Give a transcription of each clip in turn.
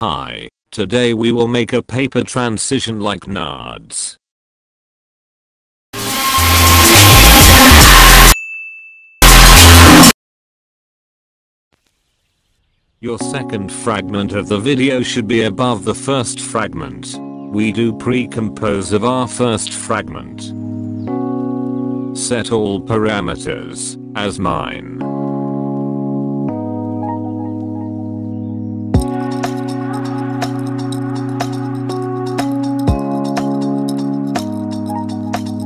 Hi, today we will make a paper transition like nerds. Your second fragment of the video should be above the first fragment. We do pre-compose of our first fragment. Set all parameters as mine.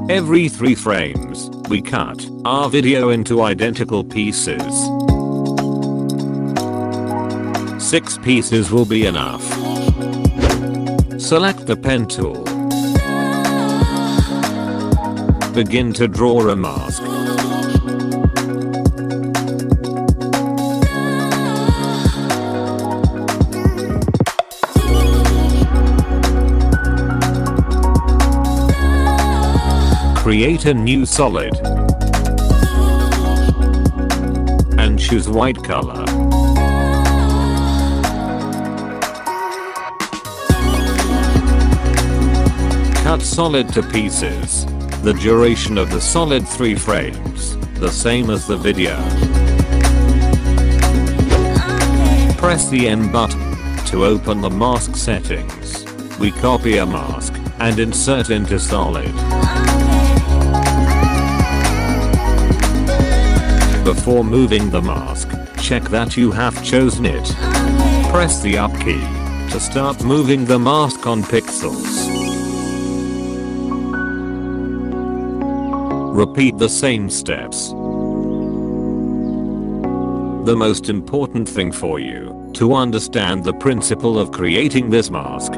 Every 3 frames, we cut our video into identical pieces. 6 pieces will be enough. Select the pen tool. Begin to draw a mask. Create a new solid. And choose white color. Cut solid to pieces. The duration of the solid 3 frames, the same as the video. Press the N button to open the mask settings. We copy a mask and insert into solid. Before moving the mask, check that you have chosen it. Press the up key to start moving the mask on pixels. Repeat the same steps. The most important thing for you to understand the principle of creating this mask